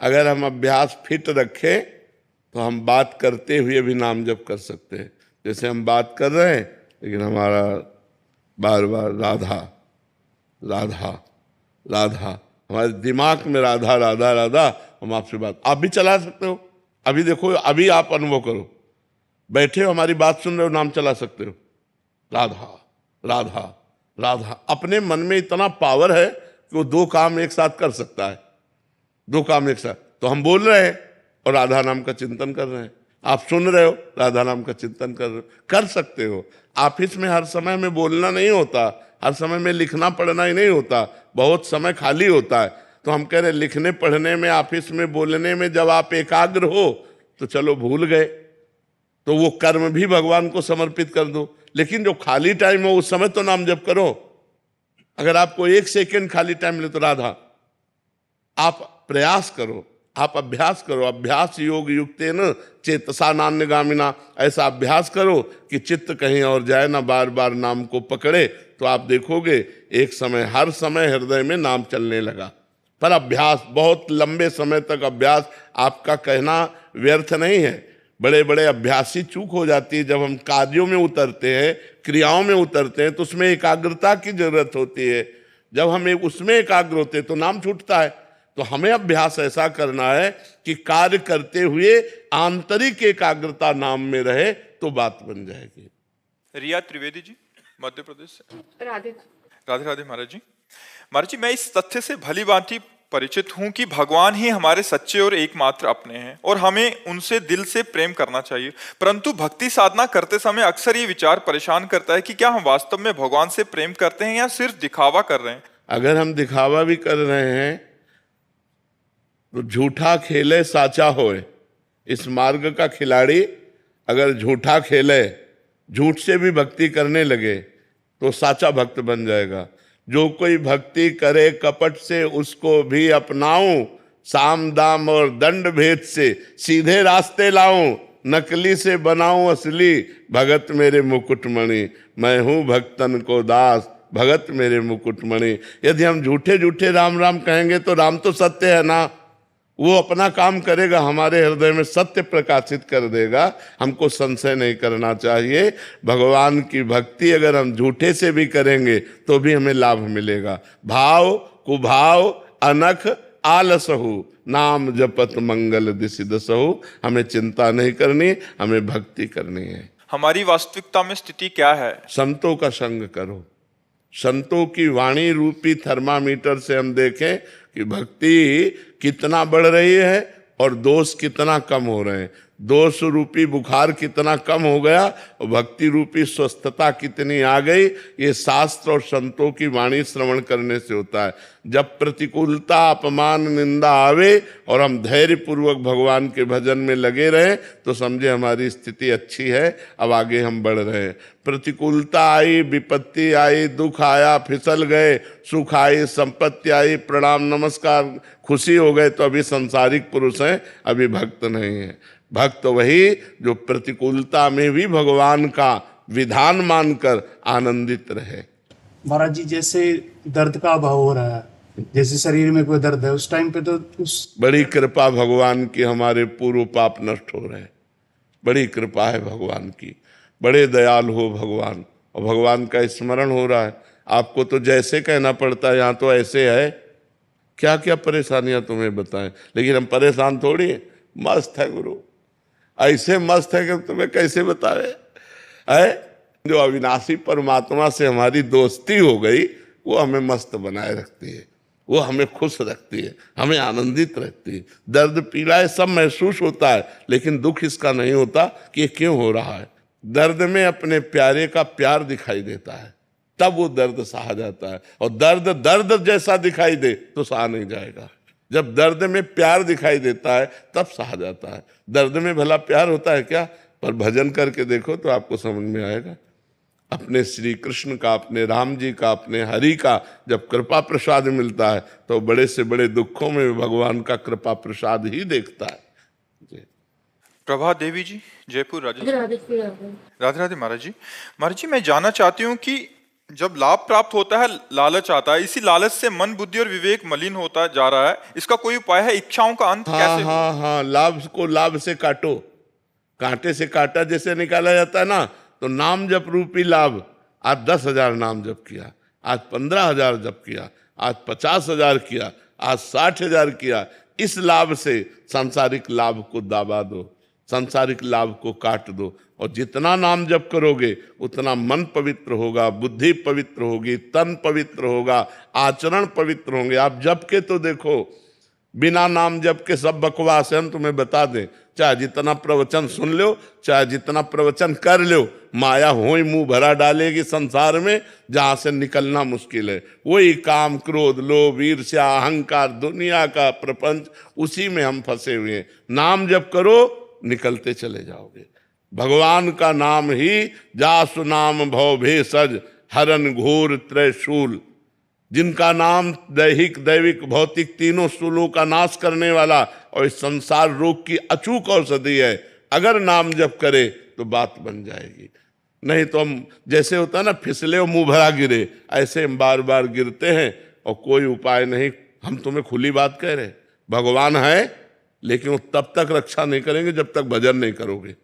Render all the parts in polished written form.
अगर हम अभ्यास फिट रखें तो हम बात करते हुए भी नाम जप कर सकते हैं। जैसे हम बात कर रहे हैं लेकिन हमारा बार बार राधा राधा राधा, हमारे दिमाग में राधा राधा राधा, हम आपसे बात, आप भी चला सकते हो। अभी देखो, अभी आप अनुभव करो, बैठे हो हमारी बात सुन रहे हो, नाम चला सकते हो, राधा राधा राधा। अपने मन में इतना पावर है कि वो दो काम एक साथ कर सकता है, दो काम एक साथ। तो हम बोल रहे हैं और राधा नाम का चिंतन कर रहे हैं, आप सुन रहे हो, राधा नाम का चिंतन कर रहे हो, कर सकते हो। ऑफिस में हर समय में बोलना नहीं होता, हर समय में लिखना पढ़ना ही नहीं होता, बहुत समय खाली होता है। तो हम कह रहे लिखने पढ़ने में, ऑफिस में बोलने में जब आप एकाग्र हो तो चलो भूल गए, तो वो कर्म भी भगवान को समर्पित कर दो। लेकिन जो खाली टाइम हो उस समय तो नाम जप करो। अगर आपको 1 सेकंड खाली टाइम मिले तो राधा, आप प्रयास करो, आप अभ्यास करो। अभ्यास योग युक्तेन चेतसा नान्यगामिना, ऐसा अभ्यास करो कि चित्त कहीं और जाए ना, बार बार नाम को पकड़े। तो आप देखोगे एक समय, हर समय हृदय में नाम चलने लगा। पर अभ्यास, बहुत लंबे समय तक अभ्यास, आपका कहना व्यर्थ नहीं है। बड़े बड़े अभ्यासी चूक हो जाती है। जब हम कार्यों में उतरते हैं, क्रियाओं में उतरते हैं, तो उसमें एकाग्रता की जरूरत होती है। जब हम उसमें एकाग्र होते हैं तो नाम छूटता है। तो हमें अभ्यास ऐसा करना है कि कार्य करते हुए आंतरिक एकाग्रता नाम में रहे तो बात बन जाएगी। रिया त्रिवेदी जी, मध्य प्रदेश से। राधे राधे राधे महाराज जी। महाराज जी, मैं इस तथ्य से भली भांति परिचित हूं कि भगवान ही हमारे सच्चे और एकमात्र अपने हैं और हमें उनसे दिल से प्रेम करना चाहिए। परंतु भक्ति साधना करते समय अक्सर ये विचार परेशान करता है कि क्या हम वास्तव में भगवान से प्रेम करते हैं या सिर्फ दिखावा कर रहे हैं। अगर हम दिखावा भी कर रहे हैं तो झूठा खेले साचा होए। इस मार्ग का खिलाड़ी अगर झूठा खेले, झूठ से भी भक्ति करने लगे तो साचा भक्त बन जाएगा। जो कोई भक्ति करे कपट से उसको भी अपनाऊं, साम दाम और दंड भेद से सीधे रास्ते लाऊं, नकली से बनाऊं असली, भगत मेरे मुकुटमणि, मैं हूं भक्तन को दास, भगत मेरे मुकुटमणि। यदि हम झूठे झूठे राम राम कहेंगे तो राम तो सत्य है ना, वो अपना काम करेगा, हमारे हृदय में सत्य प्रकाशित कर देगा। हमको संशय नहीं करना चाहिए। भगवान की भक्ति अगर हम झूठे से भी करेंगे तो भी हमें लाभ मिलेगा। भाव कुभाव अनख आलसहु, नाम जपत मंगल दिसिदसहु। हमें चिंता नहीं करनी, हमें भक्ति करनी है। हमारी वास्तविकता में स्थिति क्या है? संतों का संग करो। संतों की वाणी रूपी थर्मामीटर से हम देखें कि भक्ति कितना बढ़ रही है और दोष कितना कम हो रहे हैं। दोष रूपी बुखार कितना कम हो गया और भक्ति रूपी स्वस्थता कितनी आ गई। ये शास्त्र और संतों की वाणी श्रवण करने से होता है। जब प्रतिकूलता, अपमान, निंदा आवे और हम धैर्य पूर्वक भगवान के भजन में लगे रहें तो समझे हमारी स्थिति अच्छी है, अब आगे हम बढ़ रहे हैं। प्रतिकूलता आई, विपत्ति आई, दुख आया, फिसल गए, सुख आई, संपत्ति आई, प्रणाम नमस्कार, खुशी हो गए तो अभी सांसारिक पुरुष हैं, अभी भक्त नहीं है। भक्त वही जो प्रतिकूलता में भी भगवान का विधान मानकर आनंदित रहे। महाराज जी, जैसे दर्द का अभाव हो रहा है, जैसे शरीर में कोई दर्द है, उस टाइम पे तो उस बड़ी कृपा भगवान की, हमारे पूर्व पाप नष्ट हो रहे हैं। बड़ी कृपा है भगवान की, बड़े दयाल हो भगवान, और भगवान का स्मरण हो रहा है। आपको तो जैसे कहना पड़ता है, यहाँ तो ऐसे है। क्या क्या परेशानियां तुम्हें बताएं, लेकिन हम परेशान थोड़ी हैं। मस्त है गुरु, ऐसे मस्त है कि तुम्हें कैसे बतावे है। जो अविनाशी परमात्मा से हमारी दोस्ती हो गई वो हमें मस्त बनाए रखती है, वो हमें खुश रखती है, हमें आनंदित रखती है। दर्द पीड़ा सब महसूस होता है, लेकिन दुख इसका नहीं होता कि ये क्यों हो रहा है। दर्द में अपने प्यारे का प्यार दिखाई देता है, तब वो दर्द सहा जाता है। और दर्द दर्द जैसा दिखाई दे तो सहा नहीं जाएगा। जब दर्द में प्यार दिखाई देता है तब सहा जाता है। दर्द में भला प्यार होता है क्या? पर भजन करके देखो तो आपको समझ में आएगा। अपने श्री कृष्ण का, अपने राम जी का, अपने हरि का जब कृपा प्रसाद मिलता है तो बड़े से बड़े दुखों में भगवान का कृपा प्रसाद ही देखता है। प्रभा देवी जी, जयपुर, राजस्थान। राधे राधे राधे महाराज जी। महाराज जी, मैं जानना चाहती हूँ कि जब लाभ प्राप्त होता है लालच आता है, इसी लालच से मन, बुद्धि और विवेक मलिन होता जा रहा है। इसका कोई उपाय है? इच्छाओं का अंत कैसे हो? हाँ, लाभ को लाभ से काटो, कांटे से कांटा जैसे निकाला जाता है ना, तो नाम जप रूपी लाभ। आज 10,000 नाम जप किया, आज 15,000 जप किया, आज 50,000 किया, आज 60,000 किया। इस लाभ से सांसारिक लाभ को दाबा दो, सांसारिक लाभ को काट दो। और जितना नाम जप करोगे उतना मन पवित्र होगा, बुद्धि पवित्र होगी, तन पवित्र होगा, आचरण पवित्र होंगे। आप जप के तो देखो, बिना नाम जप के सब बकवास है। हम तुम्हें बता दें, चाहे जितना प्रवचन सुन लो, चाहे जितना प्रवचन कर लो, माया हो ही मुंह भरा डालेगी संसार में, जहां से निकलना मुश्किल है। वही काम, क्रोध, लोभ, ईर्ष्या, अहंकार, दुनिया का प्रपंच, उसी में हम फंसे हुए हैं। नाम जप करो, निकलते चले जाओगे। भगवान का नाम ही जासु नाम भव भेषज हरन घोर त्रैशूल। जिनका नाम दैहिक, दैविक, भौतिक तीनों शूलों का नाश करने वाला और इस संसार रोग की अचूक औषधि है। अगर नाम जप करे तो बात बन जाएगी। नहीं तो हम, जैसे होता है ना, फिसले और मुंह भरा गिरे, ऐसे हम बार बार गिरते हैं और कोई उपाय नहीं। हम तुम्हें खुली बात कह रहे, भगवान है, लेकिन वो तब तक रक्षा नहीं करेंगे जब तक भजन नहीं करोगे,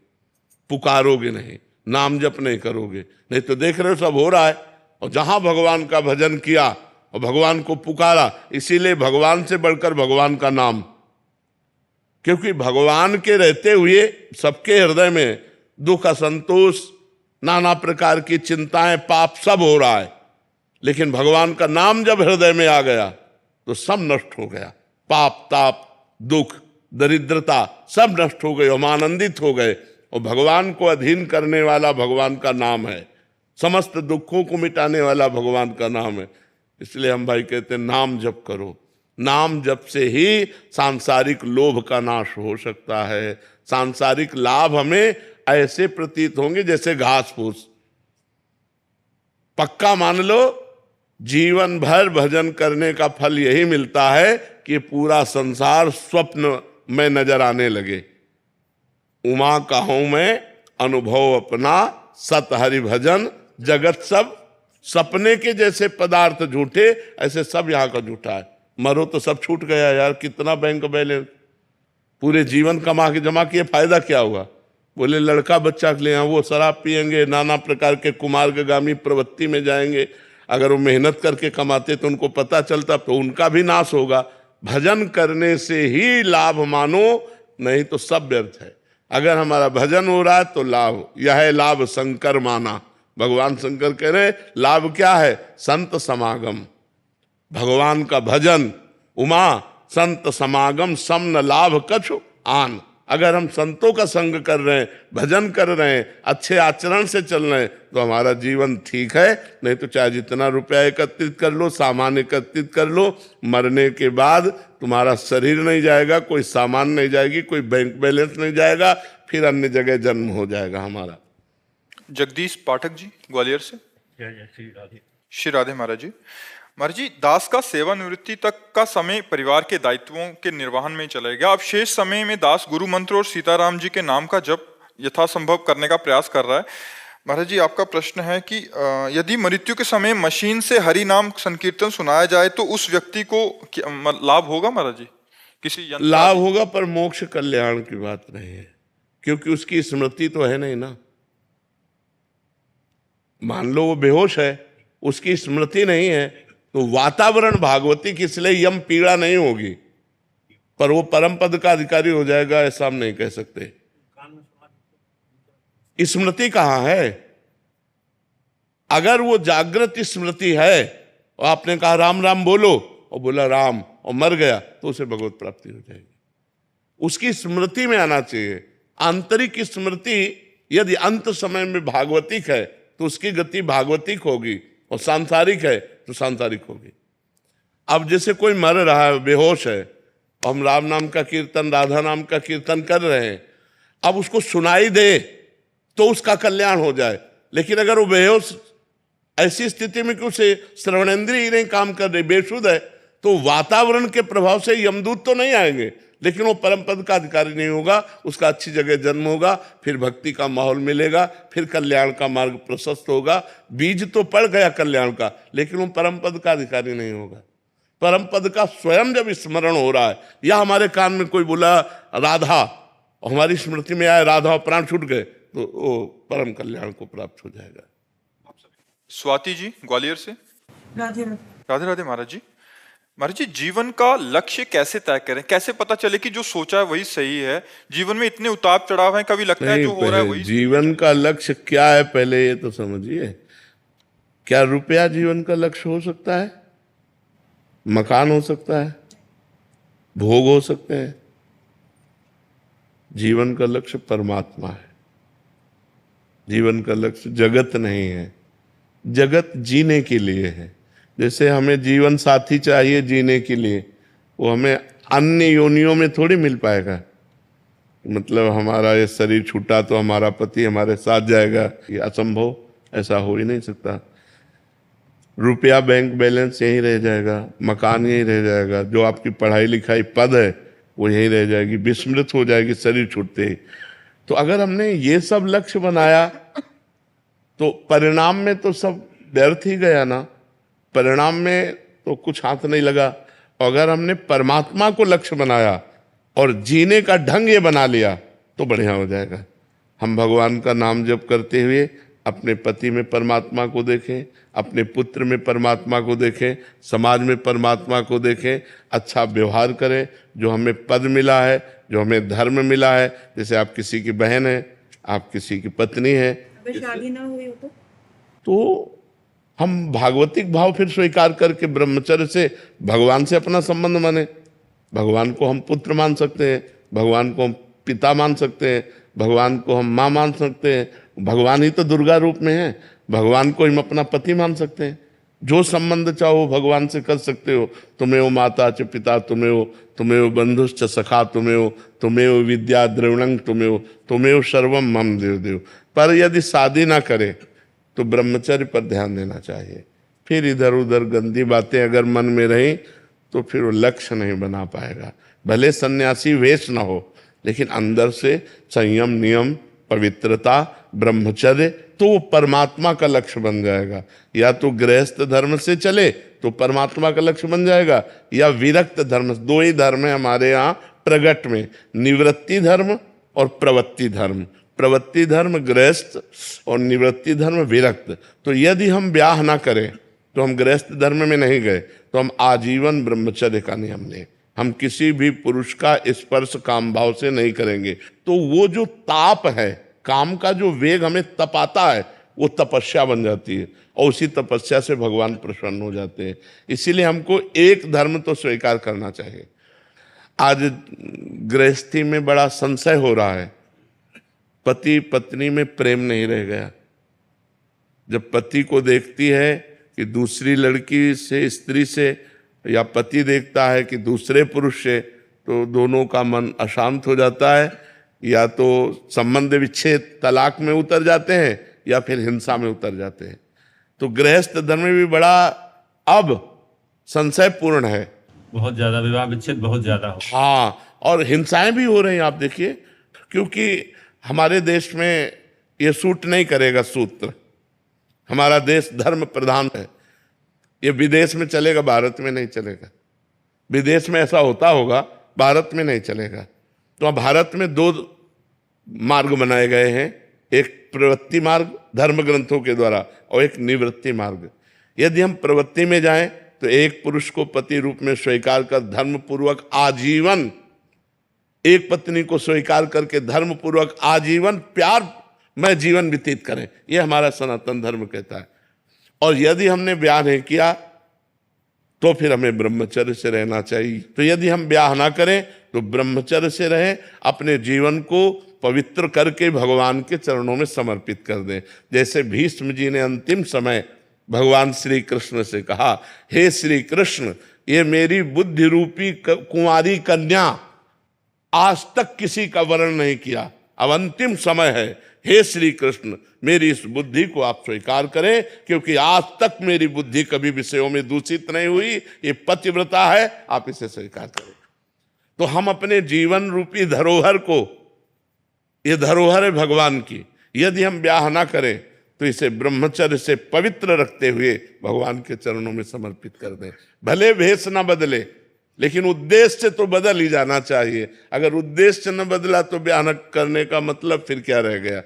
पुकारोगे नहीं, नाम जप नहीं करोगे। नहीं तो देख रहे हो सब हो रहा है। और जहां भगवान का भजन किया और भगवान को पुकारा, इसीलिए भगवान से बढ़कर भगवान का नाम, क्योंकि भगवान के रहते हुए सबके हृदय में दुख, असंतोष, नाना प्रकार की चिंताएं, पाप सब हो रहा है। लेकिन भगवान का नाम जब हृदय में आ गया तो सब नष्ट हो गया। पाप, ताप, दुख, दरिद्रता सब नष्ट हो गए, हम आनंदित हो गए। और भगवान को अधीन करने वाला भगवान का नाम है, समस्त दुखों को मिटाने वाला भगवान का नाम है। इसलिए हम भाई कहते हैं नाम जप करो। नाम जप से ही सांसारिक लोभ का नाश हो सकता है। सांसारिक लाभ हमें ऐसे प्रतीत होंगे जैसे घास फूस। पक्का मान लो, जीवन भर भजन करने का फल यही मिलता है कि पूरा संसार स्वप्न में नजर आने लगे। उमा कहूं मैं अनुभव अपना, सत हरि भजन जगत सब सपने के जैसे पदार्थ झूठे, ऐसे सब यहाँ का झूठा है। मरो तो सब छूट गया यार, कितना बैंक बैलेंस, पूरे जीवन कमा के जमा किए, फायदा क्या हुआ? बोले लड़का बच्चा के लिए यहाँ वो शराब पियेंगे, नाना प्रकार के कुमार्गामी प्रवृत्ति में जाएंगे। अगर वो मेहनत करके कमाते तो उनको पता चलता तो उनका भी नाश होगा। भजन करने से ही लाभ मानो, नहीं तो सब व्यर्थ है। अगर हमारा भजन हो रहा है तो लाभ, यह है लाभ शंकर माना। भगवान शंकर कह रहे लाभ क्या है? संत समागम, भगवान का भजन। उमा संत समागम समन लाभ कछु आन। अगर हम संतों का संग कर रहे हैं, भजन कर रहे हैं, अच्छे आचरण से चल रहे हैं, तो हमारा जीवन ठीक है। नहीं तो चाहे जितना रुपया एकत्रित कर लो, सामान एकत्रित कर लो, मरने के बाद तुम्हारा शरीर नहीं जाएगा, कोई सामान नहीं जाएगी, कोई बैंक बैलेंस नहीं जाएगा, फिर अन्य जगह जन्म हो जाएगा हमारा। जगदीश पाठक जी ग्वालियर से। श्री राधे। श्री राधे महाराज जी। महाराज जी, दास का सेवानिवृत्ति तक का समय परिवार के दायित्वों के निर्वहन में चला गया। अब शेष समय में दास गुरु मंत्र और सीताराम जी के नाम का जप यथासंभव करने का प्रयास कर रहा है। महाराज जी, आपका प्रश्न है कि यदि मृत्यु के समय मशीन से हरि नाम संकीर्तन सुनाया जाए तो उस व्यक्ति को लाभ होगा? महाराज जी, किसी लाभ होगा, पर मोक्ष कल्याण की बात नहीं है, क्योंकि उसकी स्मृति तो है नहीं ना। मान लो वो बेहोश है, उसकी स्मृति नहीं है, तो वातावरण भागवती की, इसलिए यम पीड़ा नहीं होगी, पर वो परम पद का अधिकारी हो जाएगा, ऐसा हम नहीं कह सकते। स्मृति कहां है? अगर वो जागृत स्मृति है और आपने कहा राम राम बोलो और बोला राम और मर गया, तो उसे भगवत प्राप्ति हो जाएगी। उसकी स्मृति में आना चाहिए। आंतरिक स्मृति यदि अंत समय में भागवतिक है तो उसकी गति भागवतिक होगी, और सांसारिक है तो सांसारिक होगी। अब जैसे कोई मर रहा है, बेहोश है, और हम राम नाम का कीर्तन, राधा नाम का कीर्तन कर रहे हैं, अब उसको सुनाई दे तो उसका कल्याण हो जाए। लेकिन अगर वो बेहोश, ऐसी स्थिति में कि उसे श्रवणेंद्रिय ही नहीं काम कर रही, बेशुद्ध है, तो वातावरण के प्रभाव से यमदूत तो नहीं आएंगे, लेकिन वो परम पद का अधिकारी नहीं होगा, उसका अच्छी जगह जन्म होगा, फिर भक्ति का माहौल मिलेगा, फिर कल्याण का मार्ग प्रशस्त होगा। बीज तो पड़ गया कल्याण का, लेकिन वो परम पद का अधिकारी नहीं होगा। परम पद का स्वयं जब स्मरण हो रहा है, या हमारे कान में कोई बोला राधा और हमारी स्मृति में आए राधा और प्राण छूट गए, तो वो परम कल्याण को प्राप्त हो जाएगा। स्वाति जी ग्वालियर से। राधे राधे। राधे राधे महाराज जी। महाराज जी, जीवन का लक्ष्य कैसे तय करें? कैसे पता चले कि जो सोचा है वही सही है? जीवन में इतने उतार चढ़ाव हैं, कभी लगता है जो हो रहा है वही। जीवन का लक्ष्य क्या है पहले ये तो समझिए। क्या रुपया जीवन का लक्ष्य हो सकता है? मकान हो सकता है, भोग हो सकते हैं। जीवन का लक्ष्य परमात्मा है। जीवन का लक्ष्य जगत नहीं है। जगत जीने के लिए है। जैसे हमें जीवन साथी चाहिए जीने के लिए, वो हमें अन्य योनियों में थोड़ी मिल पाएगा। मतलब हमारा ये शरीर छूटा तो हमारा पति हमारे साथ जाएगा, ये असंभव, ऐसा हो ही नहीं सकता। रुपया बैंक बैलेंस यहीं रह जाएगा, मकान यहीं रह जाएगा, जो आपकी पढ़ाई लिखाई पद है वो यहीं रह जाएगी, विस्मृत हो जाएगी शरीर छूटते ही। तो अगर हमने ये सब लक्ष्य बनाया तो परिणाम में तो सब व्यर्थ ही गया ना। परिणाम में तो कुछ हाथ नहीं लगा। अगर हमने परमात्मा को लक्ष्य बनाया और जीने का ढंग ये बना लिया तो बढ़िया हो जाएगा। हम भगवान का नाम जप करते हुए अपने पति में परमात्मा को देखें, अपने पुत्र में परमात्मा को देखें, समाज में परमात्मा को देखें, अच्छा व्यवहार करें। जो हमें पद मिला है, जो हमें धर्म मिला है, जैसे आप किसी की बहन है, आप किसी की पत्नी है, अगर शादी ना हुई हो तो हम भागवतिक भाव फिर स्वीकार करके ब्रह्मचर्य से भगवान से अपना संबंध माने। भगवान को हम पुत्र मान सकते हैं, भगवान को हम पिता मान सकते हैं, भगवान को हम माँ मान सकते हैं। भगवान ही तो दुर्गा रूप में है। भगवान को हम अपना पति मान सकते हैं। जो संबंध चाहो भगवान से कर सकते हो। तुम्हें वो माता च पिता, तुम्हें वो बंधुश्च सखा, तुम्हें वो विद्या द्रविणं, तुम्हें वो सर्वम मम देव देव। पर यदि शादी ना करे तो ब्रह्मचर्य पर ध्यान देना चाहिए। फिर इधर उधर गंदी बातें अगर मन में रही तो फिर वो लक्ष्य नहीं बना पाएगा। भले सन्यासी वेश ना हो, लेकिन अंदर से संयम, नियम, पवित्रता, ब्रह्मचर्य, तो वो परमात्मा का लक्ष्य बन जाएगा। या तो गृहस्थ धर्म से चले तो परमात्मा का लक्ष्य बन जाएगा, या विरक्त धर्म। दो ही धर्म है हमारे यहाँ प्रगट में, निवृत्ति धर्म और प्रवृत्ति धर्म। प्रवृत्ति धर्म गृहस्थ और निवृत्ति धर्म विरक्त। तो यदि हम ब्याह ना करें तो हम गृहस्थ धर्म में नहीं गए, तो हम आजीवन ब्रह्मचर्य का नियम लें। हम किसी भी पुरुष का स्पर्श काम भाव से नहीं करेंगे। तो वो जो ताप है, काम का जो वेग हमें तपाता है, वो तपस्या बन जाती है, और उसी तपस्या से भगवान प्रसन्न हो जाते हैं। इसीलिए हमको एक धर्म तो स्वीकार करना चाहिए। आज गृहस्थी में बड़ा संशय हो रहा है। पति पत्नी में प्रेम नहीं रह गया। जब पति को देखती है कि दूसरी लड़की से, स्त्री से, या पति देखता है कि दूसरे पुरुष से, तो दोनों का मन अशांत हो जाता है। या तो संबंध विच्छेद, तलाक में उतर जाते हैं, या फिर हिंसा में उतर जाते हैं। तो गृहस्थ धर्म में भी बड़ा अब संशयपूर्ण है। बहुत ज्यादा विवाह विच्छेद बहुत ज्यादा हो। हाँ, और हिंसाएं भी हो रही हैं। आप देखिए, क्योंकि हमारे देश में ये सूट नहीं करेगा सूत्र। हमारा देश धर्म प्रधान है। ये विदेश में चलेगा, भारत में नहीं चलेगा। विदेश में ऐसा होता होगा, भारत में नहीं चलेगा। तो अब भारत में दो मार्ग बनाए गए हैं, एक प्रवृत्ति मार्ग धर्म ग्रंथों के द्वारा, और एक निवृत्ति मार्ग। यदि हम प्रवृत्ति में जाएं तो एक पुरुष को पति रूप में स्वीकार कर धर्म पूर्वक आजीवन, एक पत्नी को स्वीकार करके धर्म पूर्वक आजीवन प्यार में जीवन व्यतीत करें, यह हमारा सनातन धर्म कहता है। और यदि हमने ब्याह नहीं किया तो फिर हमें ब्रह्मचर्य से रहना चाहिए। तो यदि हम ब्याह ना करें तो ब्रह्मचर्य से रहें, अपने जीवन को पवित्र करके भगवान के चरणों में समर्पित कर दें। जैसे भीष्म जी ने अंतिम समय भगवान श्री कृष्ण से कहा, हे श्री कृष्ण, ये मेरी बुद्धि रूपी कुंवारी कन्या आज तक किसी का वर्ण नहीं किया, अब अंतिम समय है, हे श्री कृष्ण मेरी इस बुद्धि को आप स्वीकार करें, क्योंकि आज तक मेरी बुद्धि कभी विषयों में दूषित नहीं हुई, ये पतिव्रता है, आप इसे स्वीकार करें। तो हम अपने जीवन रूपी धरोहर को, ये धरोहर है भगवान की, यदि हम ब्याह ना करें तो इसे ब्रह्मचर्य से पवित्र रखते हुए भगवान के चरणों में समर्पित कर दें। भले भेष ना बदले, लेकिन उद्देश्य तो बदल ही जाना चाहिए। अगर उद्देश्य न बदला तो ब्याह न करने का मतलब फिर क्या रह गया?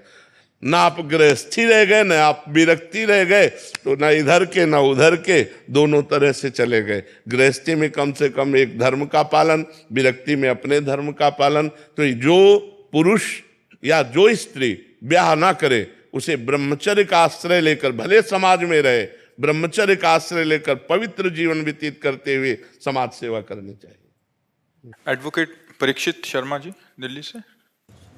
ना आप गृहस्थी रह गए, ना आप विरक्ति रह गए, तो ना इधर के ना उधर के, दोनों तरह से चले गए। गृहस्थी में कम से कम एक धर्म का पालन, विरक्ति में अपने धर्म का पालन। तो जो पुरुष या जो स्त्री ब्याह ना करे उसे ब्रह्मचर्य का आश्रय लेकर, भले समाज में रहे, ब्रह्मचर्य का आश्रय लेकर पवित्र जीवन व्यतीत करते हुए समाज सेवा करनी चाहिए। एडवोकेट परीक्षित शर्मा जी, दिल्ली से।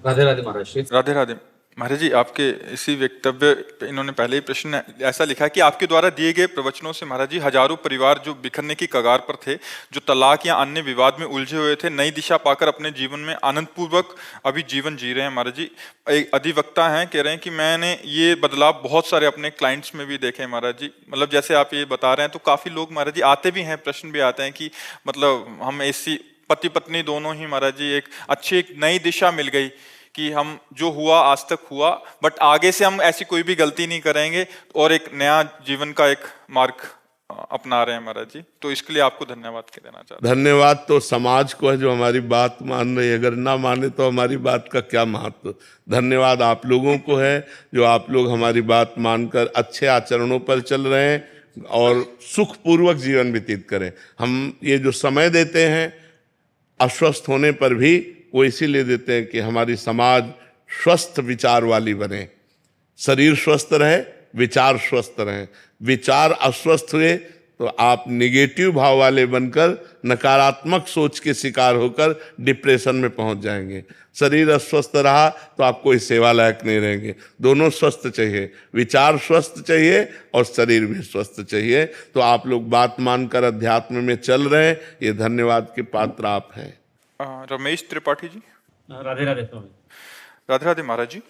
राधे राधे महाराज जी। राधे राधे महाराज जी। आपके इसी वक्तव्य पे इन्होंने पहले ही प्रश्न ऐसा लिखा कि आपके द्वारा दिए गए प्रवचनों से महाराज जी हजारों परिवार जो बिखरने की कगार पर थे, जो तलाक या अन्य विवाद में उलझे हुए थे, नई दिशा पाकर अपने जीवन में आनंदपूर्वक अभी जीवन जी रहे हैं। महाराज जी एक अधिवक्ता हैं, कह रहे हैं कि मैंने ये बदलाव बहुत सारे अपने क्लाइंट्स में भी देखे हैं महाराज जी। मतलब जैसे आप ये बता रहे हैं तो काफी लोग महाराज जी आते भी हैं, प्रश्न भी आते हैं कि मतलब हम ऐसी पति पत्नी दोनों ही महाराज जी एक अच्छी एक नई दिशा मिल गई कि हम जो हुआ आज तक हुआ, बट आगे से हम ऐसी कोई भी गलती नहीं करेंगे और एक नया जीवन का एक मार्ग अपना रहे हैं महाराज जी। तो इसके लिए आपको धन्यवाद कह देना चाहता हूं। धन्यवाद तो समाज को है जो हमारी बात मान रही है, अगर ना माने तो हमारी बात का क्या महत्व। धन्यवाद आप लोगों को है जो आप लोग हमारी बात मानकर अच्छे आचरणों पर चल रहे हैं और सुखपूर्वक जीवन व्यतीत करें। हम ये जो समय देते हैं अस्वस्थ होने पर भी वो इसीलिए देते हैं कि हमारी समाज स्वस्थ विचार वाली बने, शरीर स्वस्थ रहे, विचार स्वस्थ रहे। विचार अस्वस्थ हुए तो आप निगेटिव भाव वाले बनकर नकारात्मक सोच के शिकार होकर डिप्रेशन में पहुंच जाएंगे। शरीर अस्वस्थ रहा तो आप कोई सेवा लायक नहीं रहेंगे। दोनों स्वस्थ चाहिए, विचार स्वस्थ चाहिए और शरीर भी स्वस्थ चाहिए। तो आप लोग बात मानकर अध्यात्म में चल रहे हैं, ये धन्यवाद के पात्र आप हैं। रमेश त्रिपाठी जी। राधे राधे स्वामी। राधे राधे महाराज जी।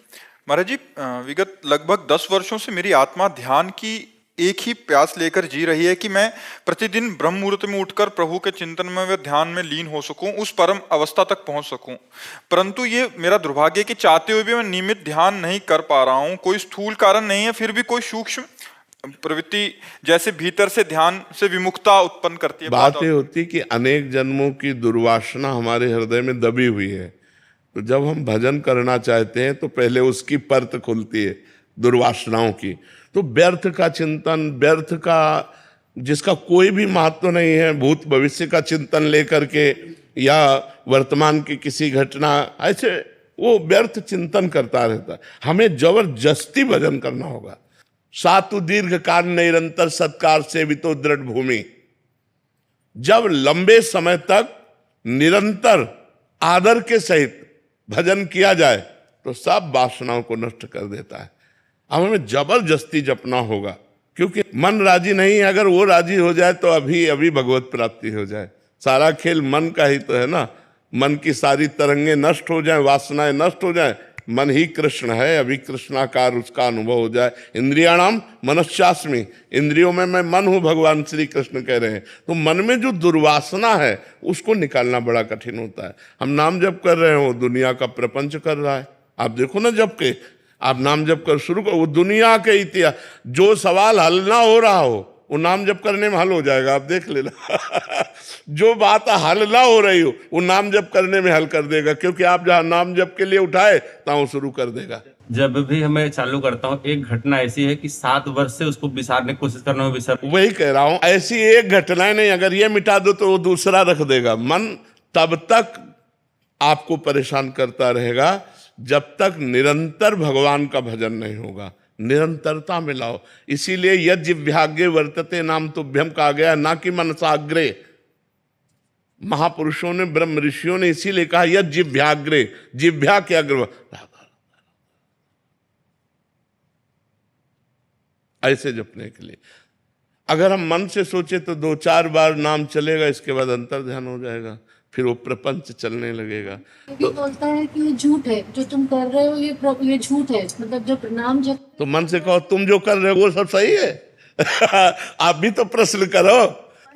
महाराज जी विगत लगभग 10 वर्षों से मेरी आत्मा ध्यान की एक ही प्यास लेकर जी रही है कि मैं प्रतिदिन ब्रह्म मुहूर्त में उठकर प्रभु के चिंतन में व ध्यान में लीन हो सकूं, उस परम अवस्था तक पहुंच सकूं। परंतु ये मेरा दुर्भाग्य है कि चाहते हुए भी मैं नियमित ध्यान नहीं कर पा रहा हूं। कोई स्थूल कारण नहीं है, फिर भी कोई सूक्ष्म प्रवृत्ति जैसे भीतर से ध्यान से विमुखता उत्पन्न करती है। बात ये होती कि अनेक जन्मों की दुर्वासना हमारे हृदय में दबी हुई है, तो जब हम भजन करना चाहते हैं तो पहले उसकी परत खुलती है दुर्वासनाओं की। तो व्यर्थ का चिंतन, व्यर्थ का जिसका कोई भी महत्व नहीं है, भूत भविष्य का चिंतन लेकर के या वर्तमान की किसी घटना, ऐसे वो व्यर्थ चिंतन करता रहता है। हमें जबरदस्ती भजन करना होगा। सातु दीर्घ काल निरंतर सत्कार से भी तो दृढ़ भूमि। जब लंबे समय तक निरंतर आदर के सहित भजन किया जाए तो सब वासनाओं को नष्ट कर देता है। अब हमें जबरदस्ती जपना होगा, क्योंकि मन राजी नहीं है। अगर वो राजी हो जाए तो अभी अभी भगवत प्राप्ति हो जाए। सारा खेल मन का ही तो है ना। मन की सारी तरंगे नष्ट हो जाए, वासनाएं नष्ट हो जाए, मन ही कृष्ण है, अभी कृष्णाकार उसका अनुभव हो जाए। इंद्रियाणाम मनश्चास्मि, इंद्रियों में मैं मन हूं, भगवान श्री कृष्ण कह रहे हैं। तो मन में जो दुर्वासना है उसको निकालना बड़ा कठिन होता है। हम नाम जप कर रहे हो, दुनिया का प्रपंच कर रहा है। आप देखो ना, जप के आप नाम जप कर शुरू करो, वो दुनिया के इतिहास जो सवाल हल ना हो रहा हो वो नाम जप करने में हल हो जाएगा। आप देख लेना जो बात हल ना हो रही हो वो नाम जप करने में हल कर देगा, क्योंकि आप जहां नाम जप के लिए उठाए तहाँ शुरू कर देगा। जब भी हमें चालू करता हूँ, एक घटना ऐसी है कि 7 वर्ष से उसको विसारने की कोशिश करना विसर। वही कह रहा हूं, ऐसी एक घटना नहीं, अगर ये मिटा दो तो वो दूसरा रख देगा। मन तब तक आपको परेशान करता रहेगा जब तक निरंतर भगवान का भजन नहीं होगा। निरंतरता में लाओ। इसीलिए यज्ञ विभाग्य वर्तते नाम तुभ्यम कहा गया, ना कि मनसाग्रे। महापुरुषों ने, ब्रह्म ऋषियों ने इसीलिए कहा यज्ञ जिह्वाग्रे, जिह्वा के अग्र। ऐसे जपने के लिए अगर हम मन से सोचे तो 2-4 बार नाम चलेगा, इसके बाद अंतर ध्यान हो जाएगा, फिर वो प्रपंच चलने लगेगा। ये बोलता है कि ये झूठ है जो तुम कर रहे हो, ये झूठ है। मतलब जब नाम जब तो मन से कहो तुम जो कर रहे हो वो सब सही है आप भी तो प्रश्न करो।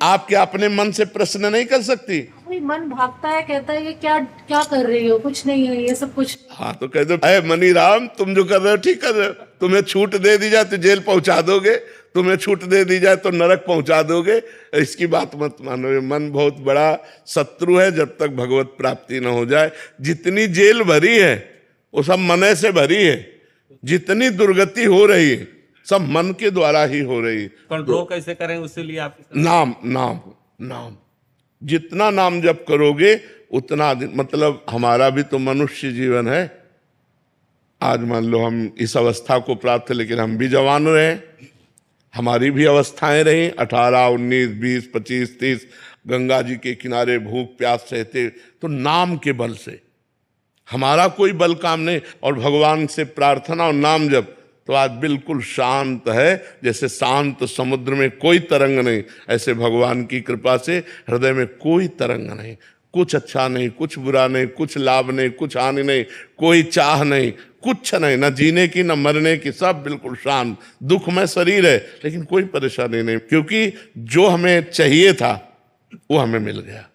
आप क्या अपने मन से प्रश्न नहीं कर सकती? कोई मन भागता है, कहता है ये क्या क्या कर रही हो, कुछ नहीं है ये सब कुछ। हाँ तो कह दो, अरे मनी राम तुम जो कर रहे हो ठीक कर रहे हो, तुम्हें छूट दे दी जाए तो जेल पहुंचा दोगे, तुम्हें छूट दे दी जाए तो नरक पहुंचा दोगे, इसकी बात मत मानो। ये मन बहुत बड़ा शत्रु है जब तक भगवत प्राप्ति न हो जाए। जितनी जेल भरी है वो सब मन से भरी है, जितनी दुर्गति हो रही है सब मन के द्वारा ही हो रही है। कंट्रोल कैसे करें उसके लिए आप? नाम नाम नाम, जितना नाम जप करोगे उतना मतलब हमारा भी तो मनुष्य जीवन है। आज मान लो हम इस अवस्था को प्राप्त, लेकिन हम भी जवान रहे, हमारी भी अवस्थाएं रही 18, 19, 20, 25, 30, गंगा जी के किनारे भूख प्यास सहते, तो नाम के बल से हमारा कोई बल काम नहीं। और भगवान से प्रार्थना और नाम जप तो आज बिल्कुल शांत है, जैसे शांत समुद्र में कोई तरंग नहीं, ऐसे भगवान की कृपा से हृदय में कोई तरंग नहीं, कुछ अच्छा नहीं, कुछ बुरा नहीं, कुछ लाभ नहीं, कुछ हानि नहीं, कोई चाह नहीं, कुछ नहीं, न जीने की न मरने की, सब बिल्कुल शांत। दुखमय शरीर है लेकिन कोई परेशानी नहीं, क्योंकि जो हमें चाहिए था वो हमें मिल गया।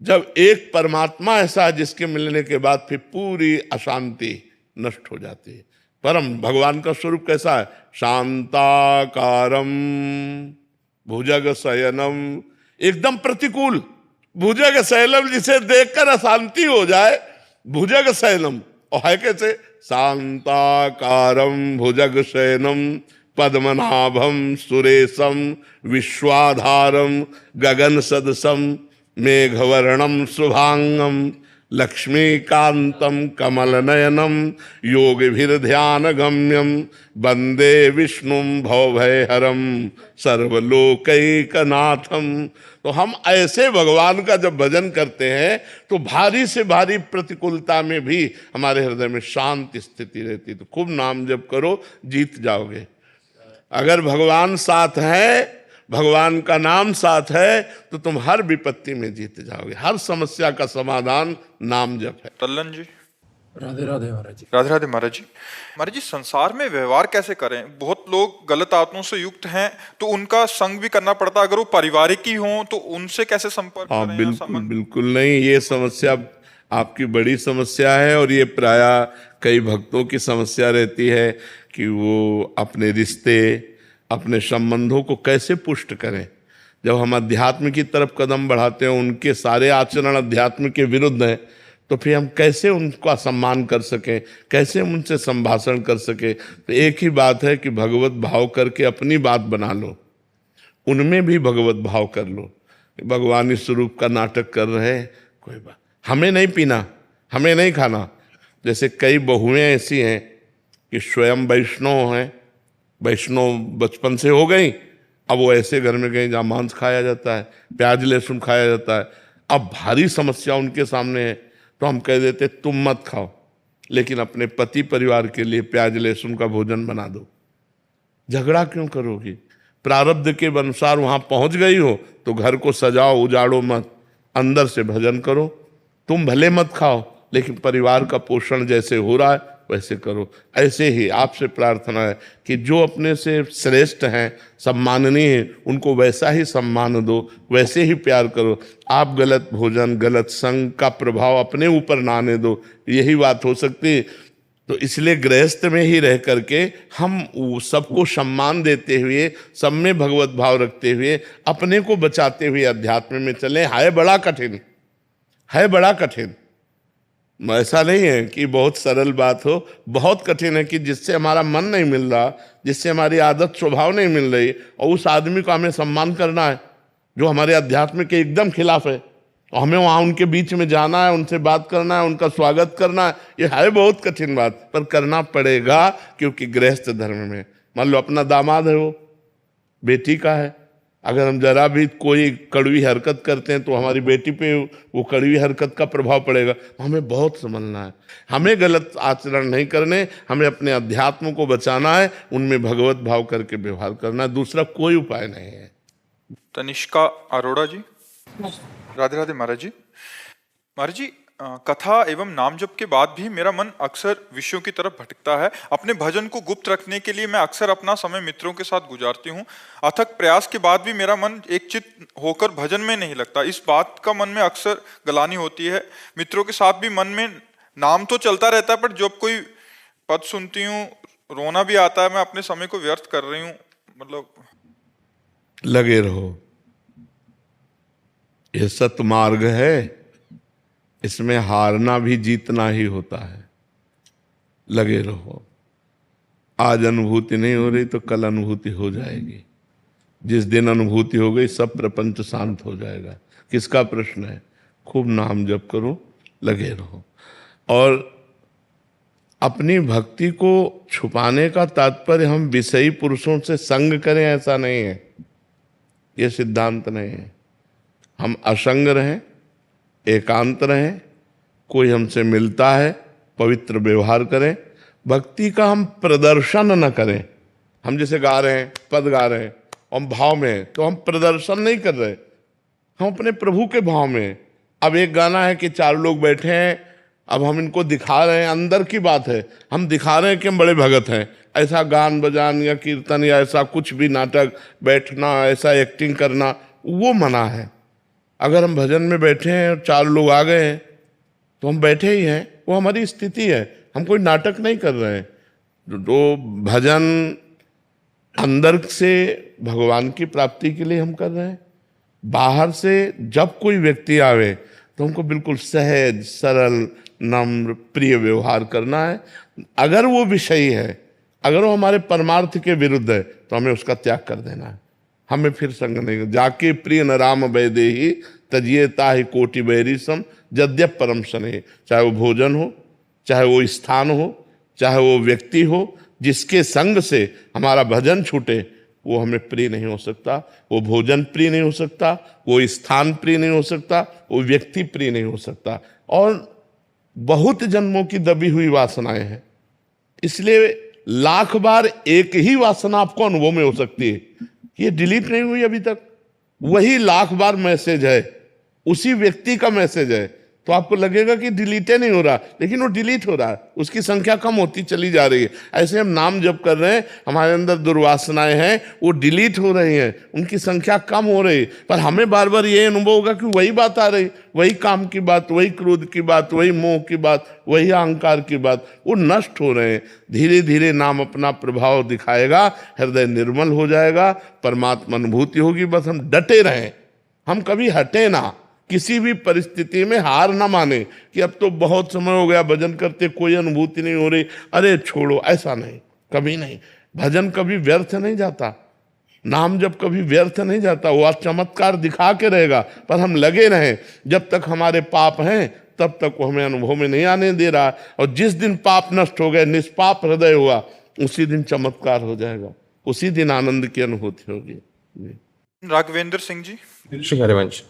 जब एक परमात्मा ऐसा है जिसके मिलने के बाद फिर पूरी अशांति नष्ट हो जाती है। परम भगवान का स्वरूप कैसा है? शांताकारम भुजग शयनम, एकदम प्रतिकूल भुजग शैलम, जिसे देखकर अशांति हो जाए, भुजग शयनम। और है कैसे? शांताकारम भुजग शयनम पद्मनाभम सुरेशम विश्वाधारम गगन सदसम मेघवर्णम शुभांगम लक्ष्मीकांतम कमलनयनम योगिभिर्ध्यान गम्यम वंदे विष्णुम भवभयहरम सर्वलोकैकनाथम। तो हम ऐसे भगवान का जब भजन करते हैं तो भारी से भारी प्रतिकूलता में भी हमारे हृदय में शांत स्थिति रहती। तो खूब नाम जप करो, जीत जाओगे। अगर भगवान साथ है, भगवान का नाम साथ है, तो तुम हर विपत्ति में जीत जाओगे। हर समस्या का समाधान नाम जप है। तल्लन जी। राधे राधे महाराज जी। राधे राधे महाराज जी। महाराज जी, संसार में व्यवहार कैसे करें? बहुत लोग गलत आत्माओं से युक्त हैं, तो उनका संग भी करना पड़ता है। अगर वो पारिवारिक ही हों तो उनसे कैसे संपर्क करें? या बिल्कुल संबंध? बिल्कुल नहीं, ये समस्या आपकी बड़ी समस्या है। और ये प्रायः कई भक्तों की समस्या रहती है कि वो अपने रिश्ते, अपने संबंधों को कैसे पुष्ट करें। जब हम अध्यात्म की तरफ कदम बढ़ाते हैं, उनके सारे आचरण अध्यात्म के विरुद्ध हैं, तो फिर हम कैसे उनका सम्मान कर सकें, कैसे हम उनसे संभाषण कर सकें। तो एक ही बात है कि भगवत भाव करके अपनी बात बना लो, उनमें भी भगवत भाव कर लो। भगवानी स्वरूप का नाटक कर रहे हैं, कोई बात, हमें नहीं पीना, हमें नहीं खाना। जैसे कई बहुएं ऐसी हैं कि स्वयं वैष्णव हैं, वैष्णव बचपन से हो गई, अब वो ऐसे घर में गई जहाँ मांस खाया जाता है, प्याज लहसुन खाया जाता है। अब भारी समस्या उनके सामने है, तो हम कह देते तुम मत खाओ, लेकिन अपने पति परिवार के लिए प्याज लहसुन का भोजन बना दो। झगड़ा क्यों करोगी? प्रारब्ध के अनुसार वहां पहुंच गई हो तो घर को सजाओ, उजाड़ो मत, अंदर से भजन करो। तुम भले मत खाओ, लेकिन परिवार का पोषण जैसे हो रहा है वैसे करो। ऐसे ही आपसे प्रार्थना है कि जो अपने से श्रेष्ठ हैं, सम्माननीय हैं, उनको वैसा ही सम्मान दो, वैसे ही प्यार करो। आप गलत भोजन, गलत संग का प्रभाव अपने ऊपर ना आने दो, यही बात हो सकती है। तो इसलिए गृहस्थ में ही रह करके हम सबको सम्मान देते हुए, सब में भगवत भाव रखते हुए, अपने को बचाते हुए अध्यात्म में चलें। है बड़ा कठिन, है बड़ा कठिन। ऐसा नहीं है कि बहुत सरल बात हो, बहुत कठिन है कि जिससे हमारा मन नहीं मिल रहा, जिससे हमारी आदत स्वभाव नहीं मिल रही, और उस आदमी को हमें सम्मान करना है जो हमारे अध्यात्म के एकदम खिलाफ है, और हमें वहाँ उनके बीच में जाना है, उनसे बात करना है, उनका स्वागत करना है। ये है बहुत कठिन बात, पर करना पड़ेगा, क्योंकि गृहस्थ धर्म में मान लो अपना दामाद है, वो बेटी का है, अगर हम जरा भी कोई कड़वी हरकत करते हैं तो हमारी बेटी पे वो कड़वी हरकत का प्रभाव पड़ेगा। हमें बहुत समझना है, हमें गलत आचरण नहीं करने, हमें अपने अध्यात्म को बचाना है, उनमें भगवत भाव करके व्यवहार करना है, दूसरा कोई उपाय नहीं है। तनिष्का अरोड़ा जी। राधे राधे महाराज जी। महाराज जी, कथा एवं नाम जप के बाद भी मेरा मन अक्सर विषयों की तरफ भटकता है। अपने भजन को गुप्त रखने के लिए मैं अक्सर अपना समय मित्रों के साथ गुजारती हूँ। अथक प्रयास के बाद भी मेरा मन एक चित्त होकर भजन में नहीं लगता। इस बात का मन में अक्सर गलानी होती है। मित्रों के साथ भी मन में नाम तो चलता रहता है, पर जब कोई पद सुनती हूँ रोना भी आता है। मैं अपने समय को व्यर्थ कर रही हूँ। मतलब लगे रहो, ये सतमार्ग है, इसमें हारना भी जीतना ही होता है। लगे रहो। आज अनुभूति नहीं हो रही तो कल अनुभूति हो जाएगी। जिस दिन अनुभूति हो गई सब प्रपंच शांत हो जाएगा। किसका प्रश्न है? खूब नाम जप करो, लगे रहो। और अपनी भक्ति को छुपाने का तात्पर्य हम विषयी पुरुषों से संग करें ऐसा नहीं है, यह सिद्धांत नहीं है। हम असंग रहें, एकांत रहें, कोई हमसे मिलता है पवित्र व्यवहार करें। भक्ति का हम प्रदर्शन न करें। हम जैसे गा रहे हैं, पद गा रहे हैं, हम भाव में, तो हम प्रदर्शन नहीं कर रहे, हम अपने प्रभु के भाव में। अब एक गाना है कि 4 लोग बैठे हैं, अब हम इनको दिखा रहे हैं, अंदर की बात है, हम दिखा रहे हैं कि हम बड़े भगत हैं। ऐसा गान बजान या कीर्तन या ऐसा कुछ भी नाटक, बैठना, ऐसा एक्टिंग करना, वो मना है। अगर हम भजन में बैठे हैं और 4 लोग आ गए हैं तो हम बैठे ही हैं, वो हमारी स्थिति है, हम कोई नाटक नहीं कर रहे हैं। जो भजन अंदर से भगवान की प्राप्ति के लिए हम कर रहे हैं। बाहर से जब कोई व्यक्ति आवे तो हमको बिल्कुल सहज, सरल, नम्र, प्रिय व्यवहार करना है। अगर वो विषयी है, अगर वो हमारे परमार्थ के विरुद्ध है तो हमें उसका त्याग कर देना है। हमें फिर संग नहीं। जाके प्रिय न राम वैदेही तजिए ताहि कोटि बैरी सम यद्यप परम सने। चाहे वो भोजन हो, चाहे वो स्थान हो, चाहे वो व्यक्ति हो, जिसके संग से हमारा भजन छूटे वो हमें प्रिय नहीं हो सकता। वो भोजन प्रिय नहीं हो सकता, वो स्थान प्रिय नहीं हो सकता, वो व्यक्ति प्रिय नहीं हो सकता। और बहुत जन्मों की दबी हुई वासनाएं हैं, इसलिए लाख बार एक ही वासना आपको अनुभव में हो सकती है, ये डिलीट नहीं हुई अभी तक। वही लाख बार मैसेज है, उसी व्यक्ति का मैसेज है, तो आपको लगेगा कि डिलीट नहीं हो रहा, लेकिन वो डिलीट हो रहा है, उसकी संख्या कम होती चली जा रही है। ऐसे हम नाम जप कर रहे हैं, हमारे अंदर दुर्वासनाएं हैं, वो डिलीट हो रही हैं, उनकी संख्या कम हो रही है। पर हमें बार बार ये अनुभव होगा कि वही बात आ रही, वही काम की बात, वही क्रोध की बात, वही मोह की बात, वही अहंकार की बात, वो नष्ट हो रहे हैं। धीरे धीरे नाम अपना प्रभाव दिखाएगा, हृदय निर्मल हो जाएगा, परमात्मा अनुभूति होगी। बस हम डटे रहें, हम कभी हटे ना, किसी भी परिस्थिति में हार ना माने कि अब तो बहुत समय हो गया भजन करते, कोई अनुभूति नहीं हो रही, अरे छोड़ो। ऐसा नहीं, कभी नहीं। भजन कभी व्यर्थ नहीं जाता, नाम जब कभी व्यर्थ नहीं जाता। वो आज चमत्कार दिखा के रहेगा, पर हम लगे रहें। जब तक हमारे पाप हैं तब तक वो हमें अनुभव में नहीं आने दे रहा। और जिस दिन पाप नष्ट हो गए, निष्पाप हृदय हुआ, उसी दिन चमत्कार हो जाएगा, उसी दिन आनंद की अनुभूति होगी। राघवेंद्र सिंह जी। श्री हरिवंश।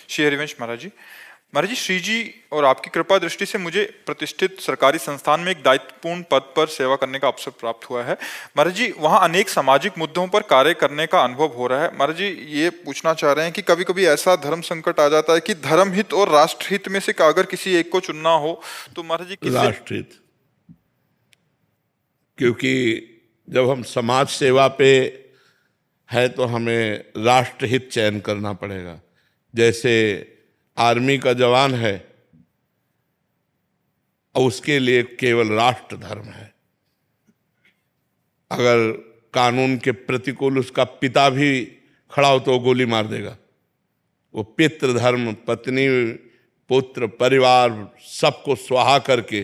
श्री हरिवंश महाराज जी। महाराज जी, श्री जी और आपकी कृपा दृष्टि से मुझे प्रतिष्ठित सरकारी संस्थान में एक दायित्वपूर्ण पद पर सेवा करने का अवसर प्राप्त हुआ है। महाराज जी, वहाँ अनेक सामाजिक मुद्दों पर कार्य करने का अनुभव हो रहा है। महाराज जी, ये पूछना चाह रहे हैं कि कभी कभी ऐसा धर्म संकट आ जाता है कि धर्म हित और राष्ट्र हित में से अगर किसी एक को चुनना हो तो महाराज जी राष्ट्र हित, क्योंकि जब हम समाज सेवा पे है तो हमें राष्ट्रहित चयन करना पड़ेगा। जैसे आर्मी का जवान है और उसके लिए केवल राष्ट्र धर्म है। अगर कानून के प्रतिकूल उसका पिता भी खड़ा हो तो वो गोली मार देगा। वो पितृ धर्म, पत्नी, पुत्र, परिवार सबको स्वाहा करके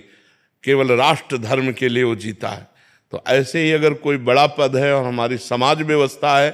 केवल राष्ट्र धर्म के लिए वो जीता है। तो ऐसे ही अगर कोई बड़ा पद है और हमारी समाज व्यवस्था है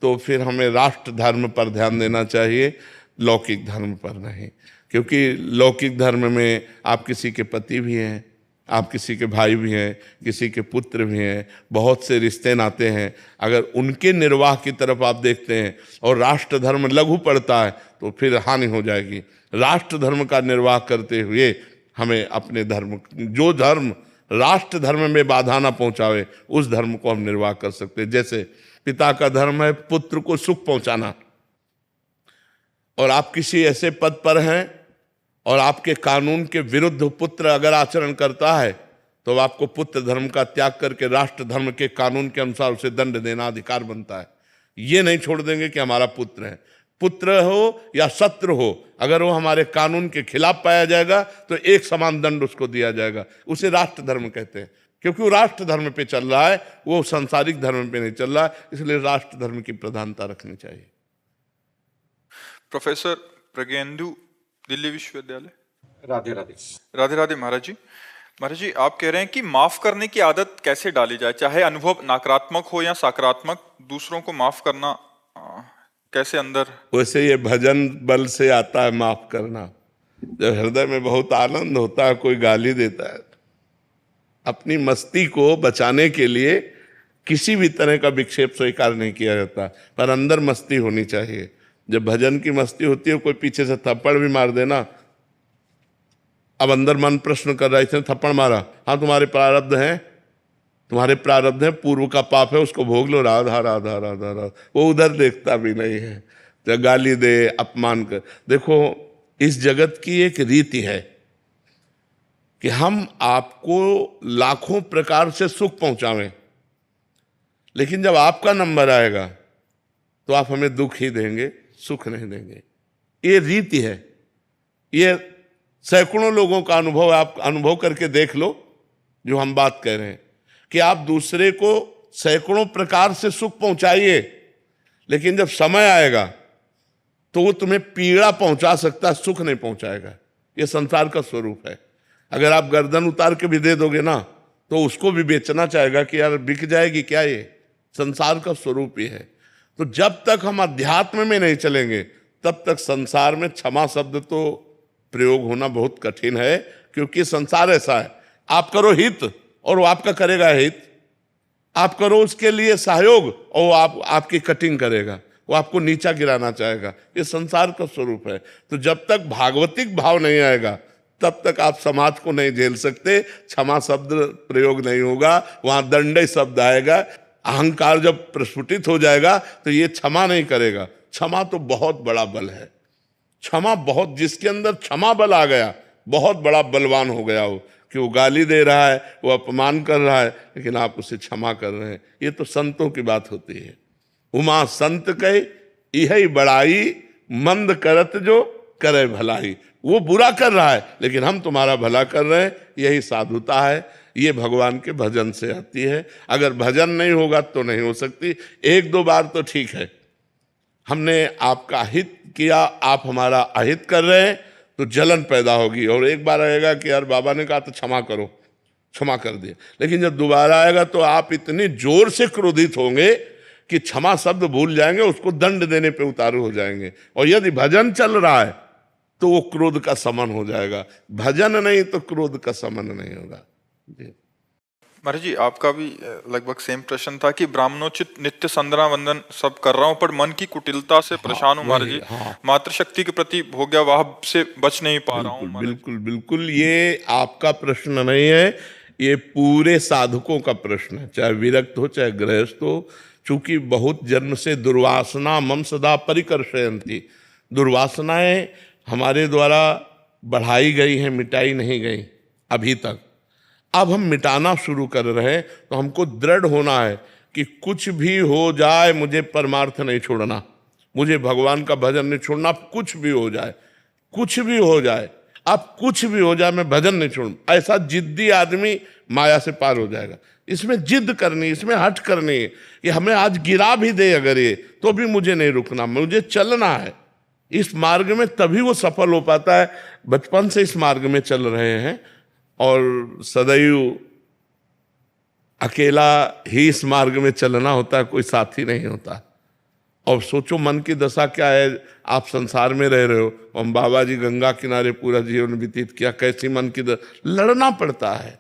तो फिर हमें राष्ट्र धर्म पर ध्यान देना चाहिए, लौकिक धर्म पर नहीं। क्योंकि लौकिक धर्म में आप किसी के पति भी हैं, आप किसी के भाई भी हैं, किसी के पुत्र भी हैं, बहुत से रिश्ते नाते हैं। अगर उनके निर्वाह की तरफ आप देखते हैं और राष्ट्र धर्म लघु पड़ता है तो फिर हानि हो जाएगी। राष्ट्र धर्म का निर्वाह करते हुए हमें अपने धर्म, जो धर्म राष्ट्र धर्म में बाधा ना पहुंचावे, उस धर्म को हम निर्वाह कर सकते हैं। जैसे पिता का धर्म है पुत्र को सुख पहुंचाना, और आप किसी ऐसे पद पर हैं और आपके कानून के विरुद्ध पुत्र अगर आचरण करता है तो आपको पुत्र धर्म का त्याग करके राष्ट्र धर्म के कानून के अनुसार उसे दंड देना अधिकार बनता है। ये नहीं छोड़ देंगे कि हमारा पुत्र है, पुत्र हो या शत्रु हो, अगर वो हमारे कानून के खिलाफ पाया जाएगा तो एक समान दंड उसको दिया जाएगा। उसे राष्ट्र धर्म कहते हैं, क्योंकि वो राष्ट्र धर्म पे चल रहा है, वो सांसारिक धर्म पे नहीं चल रहा है, इसलिए राष्ट्र धर्म की प्रधानता रखनी चाहिए। प्रोफेसर प्रज्ञेंदु, दिल्ली विश्वविद्यालय। राधे राधे। राधे राधे महाराज जी। महाराज जी, आप कह रहे हैं कि माफ करने की आदत कैसे डाली जाए, चाहे अनुभव नकारात्मक हो या सकारात्मक, दूसरों को माफ करना कैसे अंदर? वैसे ये भजन बल से आता है माफ करना। जब हृदय में बहुत आनंद होता है, कोई गाली देता है, अपनी मस्ती को बचाने के लिए किसी भी तरह का विक्षेप स्वीकार नहीं किया जाता, पर अंदर मस्ती होनी चाहिए। जब भजन की मस्ती होती है, कोई पीछे से थप्पड़ भी मार देना, अब अंदर मन प्रश्न कर रहा है, इसने थप्पड़ मारा, हाँ तुम्हारे प्रारब्ध हैं, तुम्हारे प्रारब्ध हैं, पूर्व का पाप है, उसको भोग लो, राधा राधा राधा राधा। वो उधर देखता भी नहीं है, तो गाली दे, अपमान कर। देखो, इस जगत की एक रीति है कि हम आपको लाखों प्रकार से सुख पहुंचावें, लेकिन जब आपका नंबर आएगा तो आप हमें दुख ही देंगे, सुख नहीं देंगे। ये रीति है, ये सैकड़ों लोगों का अनुभव, आप अनुभव करके देख लो जो हम बात कह रहे हैं, कि आप दूसरे को सैकड़ों प्रकार से सुख पहुंचाइए, लेकिन जब समय आएगा तो वो तुम्हें पीड़ा पहुंचा सकता है, सुख नहीं पहुंचाएगा। ये संसार का स्वरूप है। अगर आप गर्दन उतार के भी दे दोगे ना, तो उसको भी बेचना चाहेगा कि यार बिक जाएगी क्या, ये संसार का स्वरूप ही है। तो जब तक हम अध्यात्म में नहीं चलेंगे, तब तक संसार में क्षमा शब्द तो प्रयोग होना बहुत कठिन है, क्योंकि संसार ऐसा है, आप करो हित और वो आपका करेगा हित, आप करो उसके लिए सहयोग और वो आपकी कटिंग करेगा, वो आपको नीचा गिराना चाहेगा। ये संसार का स्वरूप है। तो जब तक भागवतिक भाव नहीं आएगा, तब तक आप समाज को नहीं झेल सकते। क्षमा शब्द प्रयोग नहीं होगा, वहां दंडय शब्द आएगा। अहंकार जब प्रस्फुटित हो जाएगा तो ये क्षमा नहीं करेगा। क्षमा तो बहुत बड़ा बल है, क्षमा बहुत, जिसके अंदर क्षमा बल आ गया, बहुत बड़ा बलवान हो गया वो, कि वो गाली दे रहा है, वो अपमान कर रहा है, लेकिन आप उसे क्षमा कर रहे हैं। ये तो संतों की बात होती है। उमा संत कहे यही बड़ाई, मंद करत जो करे भलाई। वो बुरा कर रहा है, लेकिन हम तुम्हारा भला कर रहे हैं, यही साधुता है। ये भगवान के भजन से आती है। अगर भजन नहीं होगा तो नहीं हो सकती। एक दो बार तो ठीक है, हमने आपका हित किया, आप हमारा अहित कर रहे हैं, तो जलन पैदा होगी। और एक बार आएगा कि यार बाबा ने कहा तो क्षमा करो, क्षमा कर दिया। लेकिन जब दोबारा आएगा तो आप इतनी जोर से क्रोधित होंगे कि क्षमा शब्द भूल जाएंगे, उसको दंड देने पे उतारू हो जाएंगे। और यदि भजन चल रहा है तो वो क्रोध का समन हो जाएगा। भजन नहीं तो क्रोध का समन नहीं होगा। जी महाराज जी, आपका भी लगभग सेम प्रश्न था कि ब्राह्मणोचित नित्य संध्या वंदन सब कर रहा हूँ, पर मन की कुटिलता से परेशान हूँ महाराज जी। मातृशक्ति के प्रति भोग्यवाह से बच नहीं पा रहा हूँ। बिल्कुल बिल्कुल, ये आपका प्रश्न नहीं है, ये पूरे साधकों का प्रश्न है, चाहे विरक्त हो चाहे गृहस्थ हो। चूंकि बहुत जन्म से दुर्वासना मम सदा परिकर्षयन्ति, दुर्वासनाएं हमारे द्वारा बढ़ाई गई हैं, मिटाई नहीं गई अभी तक। अब हम मिटाना शुरू कर रहे हैं, तो हमको दृढ़ होना है कि कुछ भी हो जाए मुझे परमार्थ नहीं छोड़ना, मुझे भगवान का भजन नहीं छोड़ना। कुछ भी हो जाए, कुछ भी हो जाए, अब कुछ भी हो जाए, मैं भजन नहीं छोड़ूं। ऐसा जिद्दी आदमी माया से पार हो जाएगा। इसमें जिद करनी, इसमें हट करनी है कि हमें आज गिरा भी दे अगर ये, तो भी मुझे नहीं रुकना, मुझे चलना है इस मार्ग में, तभी वो सफल हो पाता है। बचपन से इस मार्ग में चल रहे हैं और सदैव अकेला ही इस मार्ग में चलना होता है, कोई साथी नहीं होता। और सोचो मन की दशा क्या है, आप संसार में रह रहे हो, हम बाबा जी गंगा किनारे पूरा जीवन व्यतीत किया, कैसी मन की लड़ना पड़ता है।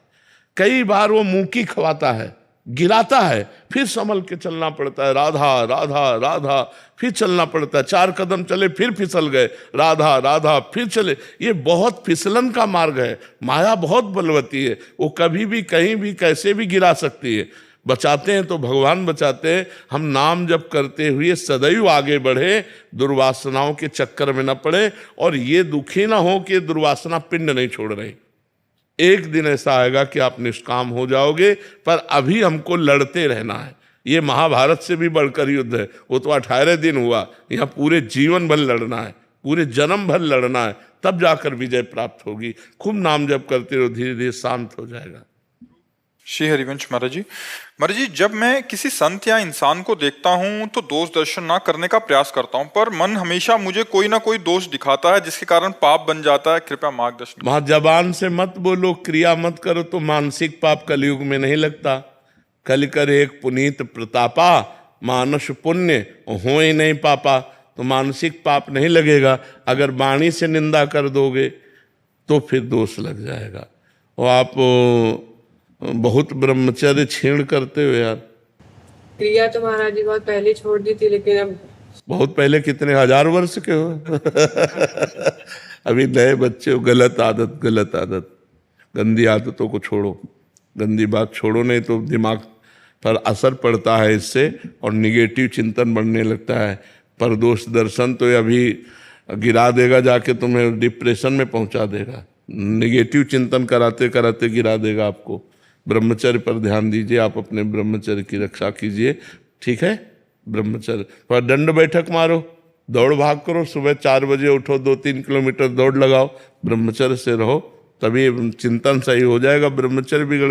कई बार वो मुंह खवाता है, गिराता है, फिर संभल के चलना पड़ता है, राधा राधा राधा, फिर चलना पड़ता है। 4 कदम चले फिर फिसल गए, राधा राधा, फिर चले। ये बहुत फिसलन का मार्ग है। माया बहुत बलवती है, वो कभी भी कहीं भी कैसे भी गिरा सकती है। बचाते हैं तो भगवान बचाते हैं। हम नाम जप करते हुए सदैव आगे बढ़े, दुर्वासनाओं के चक्कर में न पड़े, और ये दुखी ना हो कि दुर्वासना पिंड नहीं छोड़ रही। एक दिन ऐसा आएगा कि आप निष्काम हो जाओगे, पर अभी हमको लड़ते रहना है। ये महाभारत से भी बढ़कर युद्ध है, वो तो 18 दिन हुआ, यहाँ पूरे जीवन भर लड़ना है, पूरे जन्म भर लड़ना है, तब जाकर विजय प्राप्त होगी। खूब नाम जप करते रहो, धीरे धीरे शांत हो जाएगा। श्री हरिवंश महाराज जी, जब मैं किसी संत या इंसान को देखता हूँ तो दोष दर्शन ना करने का प्रयास करता हूँ, पर मन हमेशा मुझे कोई ना कोई दोष दिखाता है जिसके कारण पाप बन जाता है। कृपया मार्गदर्शन। वहां जबान से मत बोलो, क्रिया मत करो तो मानसिक पाप कलयुग में नहीं लगता। कल कर एक पुनीत प्रतापा, मानस पुण्य हो ही नहीं पापा। तो मानसिक पाप नहीं लगेगा। अगर वाणी से निंदा कर दोगे तो फिर दोष लग जाएगा। और आप बहुत ब्रह्मचर्य छीण करते हो यार। क्रिया तो महाराज जी बहुत पहले छोड़ दी थी, लेकिन अब बहुत पहले, कितने 1000 वर्ष के हो। अभी नए बच्चे हो। गलत आदत, गलत आदत, गंदी आदतों को छोड़ो, गंदी बात छोड़ो, नहीं तो दिमाग पर असर पड़ता है इससे, और निगेटिव चिंतन बढ़ने लगता है। पर दोष दर्शन तो अभी गिरा देगा, जाके तुम्हें डिप्रेशन में पहुंचा देगा। निगेटिव चिंतन कराते कराते गिरा देगा आपको। ब्रह्मचर्य पर ध्यान दीजिए, आप अपने ब्रह्मचर्य की रक्षा कीजिए, ठीक है। ब्रह्मचर्य पर दंड बैठक मारो, दौड़ भाग करो, सुबह 4 बजे उठो, 2-3 किलोमीटर दौड़ लगाओ, ब्रह्मचर्य से रहो, तभी चिंतन सही हो जाएगा। ब्रह्मचर्य बिगड़